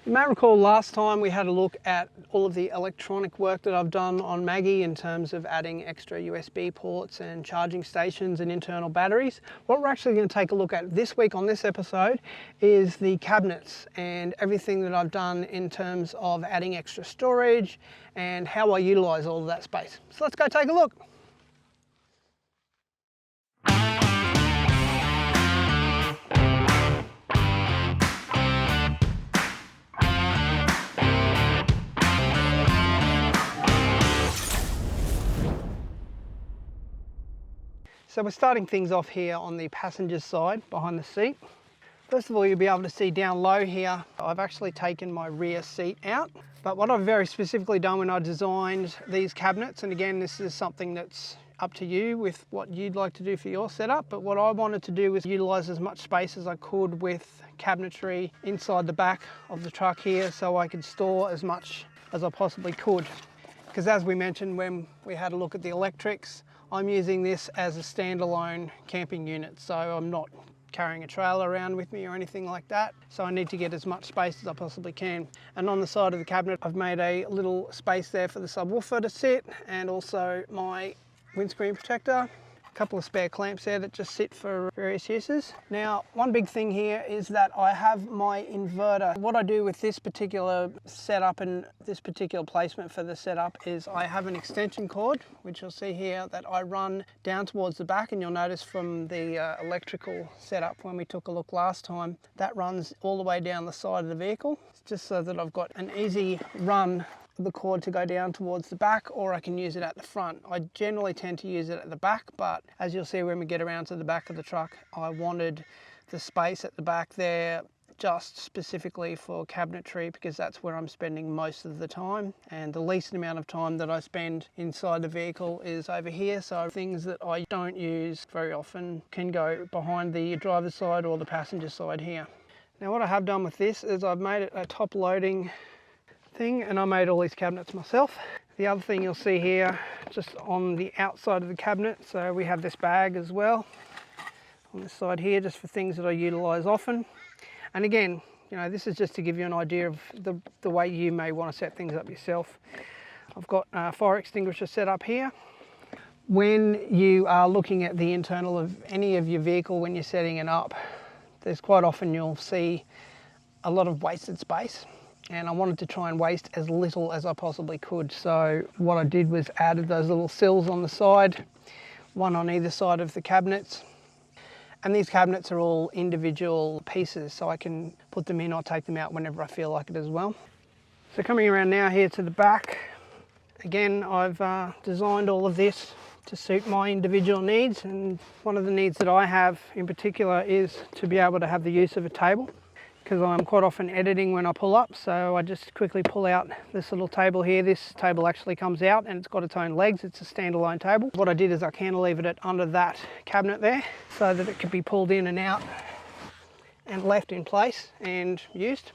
You may recall last time we had a look at all of the electronic work that I've done on Maggie in terms of adding extra USB ports and charging stations and internal batteries. What we're actually going to take a look at this week on this episode is the cabinets and everything that I've done in terms of adding extra storage and how I utilize all of that space. So let's go take a look. So we're starting things off here on the passenger side behind the seat. First of all, you'll be able to see down low here, I've actually taken my rear seat out. But what I've very specifically done when I designed these cabinets, and again, this is something that's up to you with what you'd like to do for your setup, but what I wanted to do was utilize as much space as I could with cabinetry inside the back of the truck here so I could store as much as I possibly could. Because as we mentioned when we had a look at the electrics, I'm using this as a standalone camping unit, so I'm not carrying a trailer around with me or anything like that. So I need to get as much space as I possibly can. And on the side of the cabinet, I've made a little space there for the subwoofer to sit and also my windscreen protector. A couple of spare clamps there that just sit for various uses. Now, one big thing here is that I have my inverter. What I do with this particular setup and this particular placement for the setup is I have an extension cord, which you'll see here, that I run down towards the back, and you'll notice from the electrical setup when we took a look last time, that runs all the way down the side of the vehicle, just so that I've got an easy run the cord to go down towards the back, or I can use it at the front. I generally tend to use it at the back, but as you'll see when we get around to the back of the truck, I wanted the space at the back there just specifically for cabinetry, because that's where I'm spending most of the time, and the least amount of time that I spend inside the vehicle is over here. So things that I don't use very often can go behind the driver's side or the passenger side here. Now what I have done with this is I've made it a top loading thing, and I made all these cabinets myself. The other thing you'll see here, just on the outside of the cabinet, so we have this bag as well on this side here, just for things that I utilize often. And again, you know, this is just to give you an idea of the way you may want to set things up yourself. I've got a fire extinguisher set up here. When you are looking at the internal of any of your vehicle when you're setting it up, there's quite often you'll see a lot of wasted space. And I wanted to try and waste as little as I possibly could. So what I did was added those little sills on the side, one on either side of the cabinets. And these cabinets are all individual pieces, so I can put them in or take them out whenever I feel like it as well. So coming around now here to the back, again, I've designed all of this to suit my individual needs. And one of the needs that I have in particular is to be able to have the use of a table, because I'm quite often editing when I pull up, so I just quickly pull out this little table here. This table actually comes out and it's got its own legs. It's a standalone table. What I did is I cantilevered it under that cabinet there so that it could be pulled in and out and left in place and used.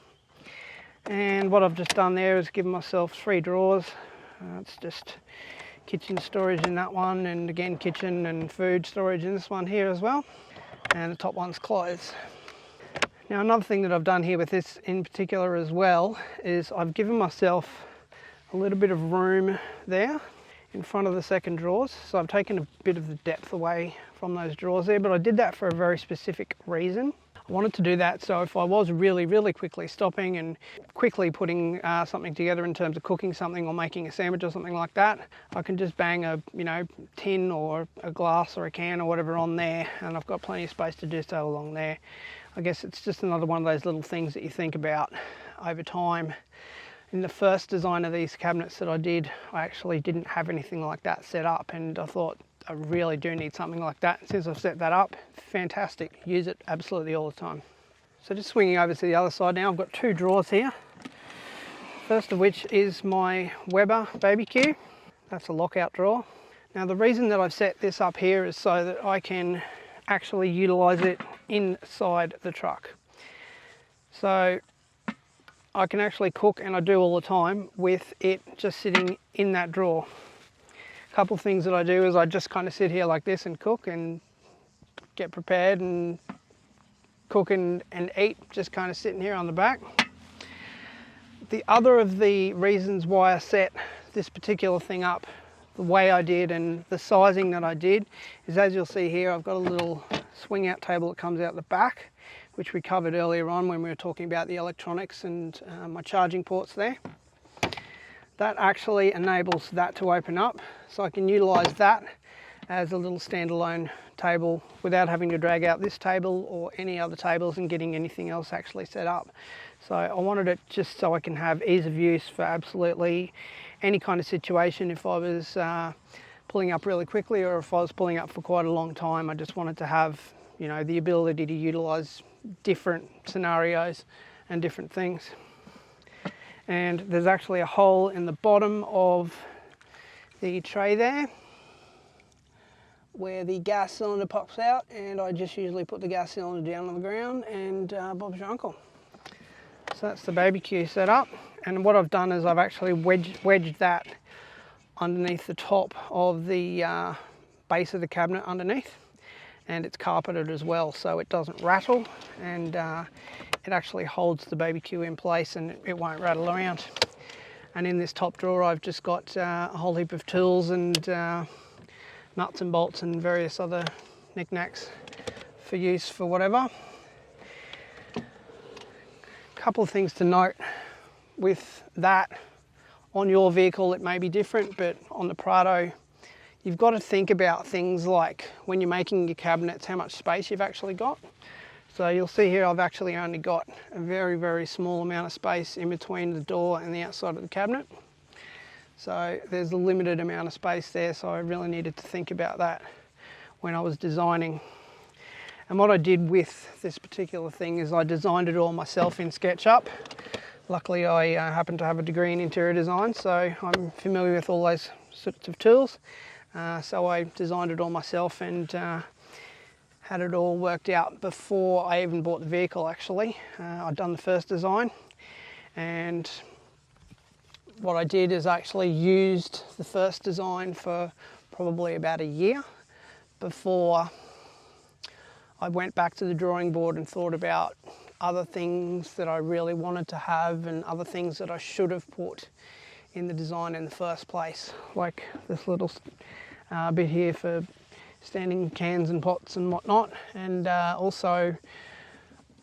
And what I've just done there is given myself 3 drawers. It's just kitchen storage in that one, and again kitchen and food storage in this one here as well. And the top one's clothes. Now another thing that I've done here with this in particular as well is I've given myself a little bit of room there in front of the second drawers. So I've taken a bit of the depth away from those drawers there, but I did that for a very specific reason. I wanted to do that so if I was really quickly stopping and quickly putting something together in terms of cooking something or making a sandwich or something like that, I can just bang a tin or a glass or a can or whatever on there, and I've got plenty of space to do so along there. I guess it's just another one of those little things that you think about over time. In the first design of these cabinets that I did, I actually didn't have anything like that set up, and I thought I really do need something like that. Since I've set that up, fantastic, use it absolutely all the time. So just swinging over to the other side now, I've got 2 drawers here. First of which is my Weber BBQ. That's a lockout drawer. Now the reason that I've set this up here is so that I can actually utilize it inside the truck. So I can actually cook, and I do all the time, with it just sitting in that drawer. A couple of things that I do is I just kind of sit here like this and cook and get prepared and cook and eat, just kind of sitting here on the back. The other of the reasons why I set this particular thing up the way I did and the sizing that I did is, as you'll see here, I've got a little swing out table that comes out the back, which we covered earlier on when we were talking about the electronics and my charging ports there. That actually enables that to open up, so I can utilize that as a little standalone table without having to drag out this table or any other tables and getting anything else actually set up. So I wanted it just so I can have ease of use for absolutely any kind of situation. If I was pulling up really quickly or if I was pulling up for quite a long time, I just wanted to have, you know, the ability to utilize different scenarios and different things. And there's actually a hole in the bottom of the tray there where the gas cylinder pops out, and I just usually put the gas cylinder down on the ground and Bob's your uncle. So that's the BBQ set up, and what I've done is I've actually wedged that underneath the top of the base of the cabinet underneath, and it's carpeted as well so it doesn't rattle, and it actually holds the BBQ in place and it won't rattle around. And in this top drawer I've just got a whole heap of tools and nuts and bolts and various other knickknacks for use for whatever. Couple of things to note with that. On your vehicle it may be different, but on the Prado you've got to think about things like when you're making your cabinets, how much space you've actually got. So you'll see here I've actually only got a very, very small amount of space in between the door and the outside of the cabinet. So there's a limited amount of space there, so I really needed to think about that when I was designing. And what I did with this particular thing is I designed it all myself in SketchUp. Luckily I happen to have a degree in interior design, so I'm familiar with all those sorts of tools. So I designed it all myself and had it all worked out before I even bought the vehicle actually. I'd done the first design, and what I did is actually used the first design for probably about a year before I went back to the drawing board and thought about other things that I really wanted to have and other things that I should have put in the design in the first place, like this little bit here for standing cans and pots and whatnot. And also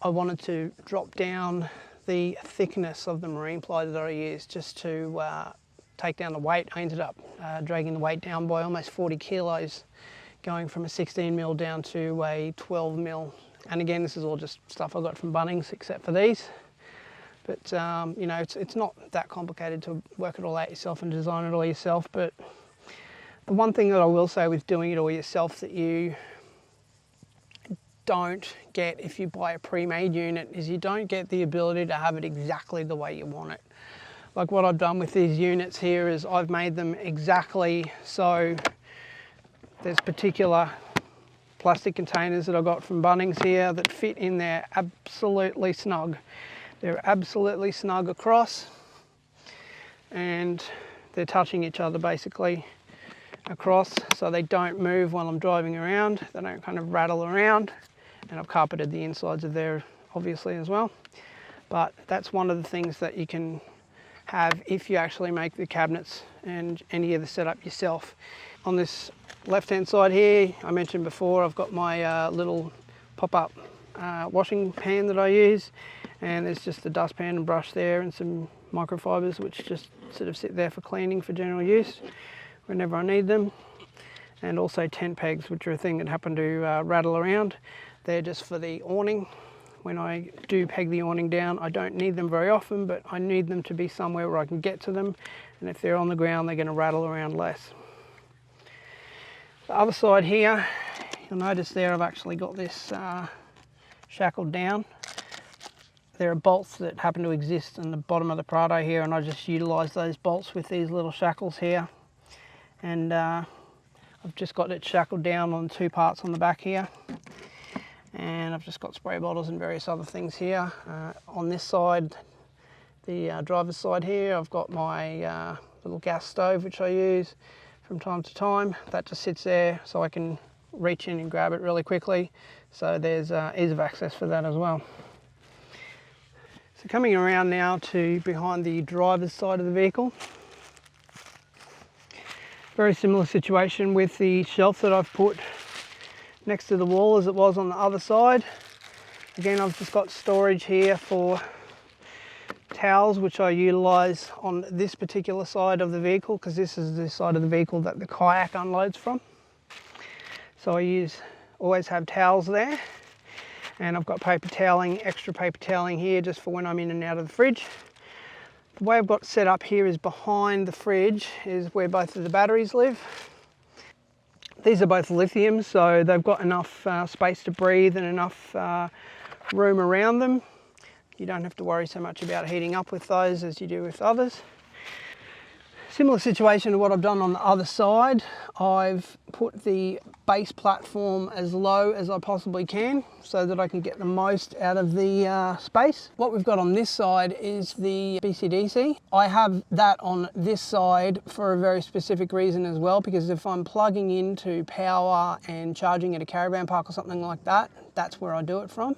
I wanted to drop down the thickness of the marine ply that I used just to take down the weight. I ended up dragging the weight down by almost 40 kilos, going from a 16 mil down to a 12 mil. And again, this is all just stuff I got from Bunnings except for these. But you know, it's not that complicated to work it all out yourself and design it all yourself. But the one thing that I will say with doing it all yourself that you don't get if you buy a pre-made unit is you don't get the ability to have it exactly the way you want it. Like what I've done with these units here is I've made them exactly so there's particular plastic containers that I got from Bunnings here that fit in there absolutely snug. They're absolutely snug across and they're touching each other basically across, so they don't move while I'm driving around. They don't kind of rattle around, and I've carpeted the insides of there obviously as well. But that's one of the things that you can have if you actually make the cabinets and any of the setup yourself. On this left hand side here, I mentioned before, I've got my little pop-up washing pan that I use, and there's just a dustpan and brush there and some microfibers which just sort of sit there for cleaning for general use whenever I need them. And also tent pegs, which are a thing that happen to rattle around. They're just for the awning. When I do peg the awning down, I don't need them very often, but I need them to be somewhere where I can get to them, and if they're on the ground they're going to rattle around less. The other side here, you'll notice there I've actually got this shackled down. There are bolts that happen to exist in the bottom of the Prado here, and I just utilise those bolts with these little shackles here. And I've just got it shackled down on two parts on the back here, and I've just got spray bottles and various other things here. On this side, the driver's side here, I've got my little gas stove which I use from time to time. That just sits there so I can reach in and grab it really quickly, so there's ease of access for that as well. So coming around now to behind the driver's side of the vehicle. Very similar situation with the shelf that I've put next to the wall as it was on the other side. Again, I've just got storage here for towels, which I utilise on this particular side of the vehicle, because this is the side of the vehicle that the kayak unloads from. So I always have towels there, and I've got paper toweling, extra paper toweling here just for when I'm in and out of the fridge. The way I've got set up here is behind the fridge is where both of the batteries live. These are both lithium, so they've got enough space to breathe and enough room around them. You don't have to worry so much about heating up with those as you do with others. Similar situation to what I've done on the other side. I've put the base platform as low as I possibly can so that I can get the most out of the space. What we've got on this side is the BCDC. I have that on this side for a very specific reason as well, because if I'm plugging into power and charging at a caravan park or something like that, that's where I do it from.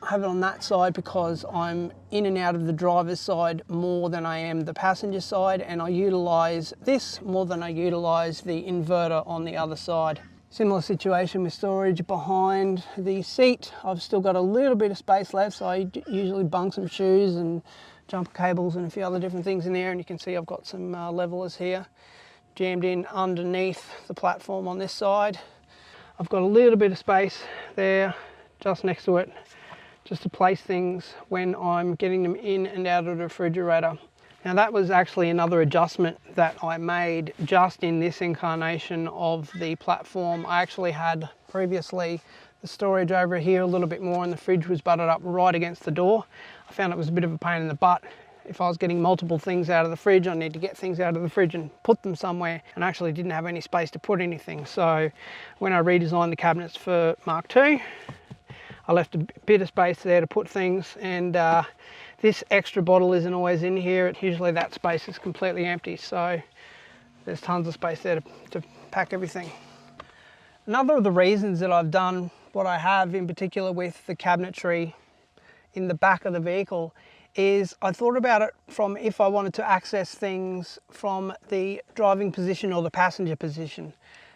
I have it on that side because I'm in and out of the driver's side more than I am the passenger side, and I utilise this more than I utilise the inverter on the other side. Similar situation with storage behind the seat. I've still got a little bit of space left, so I usually bunk some shoes and jumper cables and a few other different things in there, and you can see I've got some levelers here jammed in underneath the platform on this side. I've got a little bit of space there just next to it, just to place things when I'm getting them in and out of the refrigerator. Now that was actually another adjustment that I made just in this incarnation of the platform. I actually had previously the storage over here a little bit more, and the fridge was butted up right against the door. I found it was a bit of a pain in the butt. If I was getting multiple things out of the fridge, I need to get things out of the fridge and put them somewhere, and I actually didn't have any space to put anything. So when I redesigned the cabinets for Mark II, I left a bit of space there to put things, and this extra bottle isn't always in here. Usually that space is completely empty, so there's tons of space there to pack everything. Another of the reasons that I've done what I have, in particular with the cabinetry in the back of the vehicle, is I thought about it from if I wanted to access things from the driving position or the passenger position.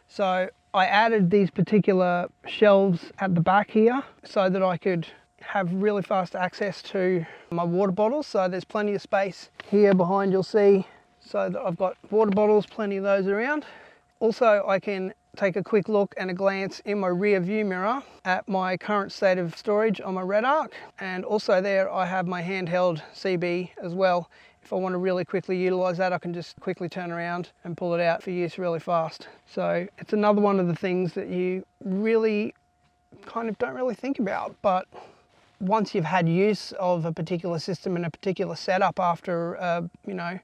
So I added these particular shelves at the back here so that I could have really fast access to my water bottles. So there's plenty of space here behind, you'll see, so that I've got water bottles, plenty of those around. Also, I can take a quick look and a glance in my rear view mirror at my current state of storage on my Redarc, and also there I have my handheld CB as well. If I want to really quickly utilize that, I can just quickly turn around and pull it out for use really fast. So it's another one of the things that you really kind of don't really think about, but once you've had use of a particular system and a particular setup after you know,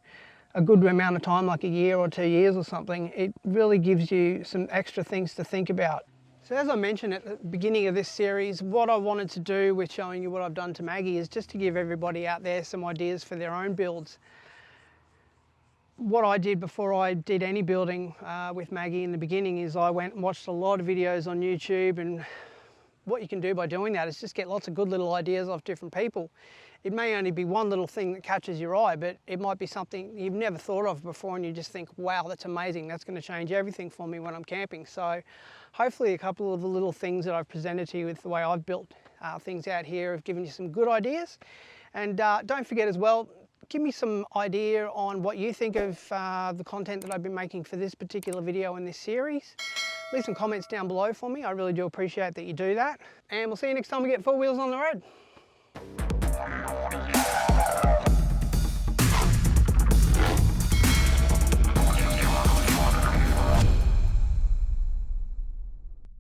a good amount of time, like a year or 2 years or something, it really gives you some extra things to think about. So as I mentioned at the beginning of this series, what I wanted to do with showing you what I've done to Maggie is just to give everybody out there some ideas for their own builds. What I did before I did any building with Maggie in the beginning is I went and watched a lot of videos on YouTube, and what you can do by doing that is just get lots of good little ideas off different people. It may only be one little thing that catches your eye, but it might be something you've never thought of before, and you just think, wow, that's amazing. That's going to change everything for me when I'm camping. So hopefully a couple of the little things that I've presented to you with the way I've built things out here have given you some good ideas. And don't forget as well, give me some idea on what you think of the content that I've been making for this particular video in this series. Leave some comments down below for me. I really do appreciate that you do that. And we'll see you next time we get 4 wheels on the road.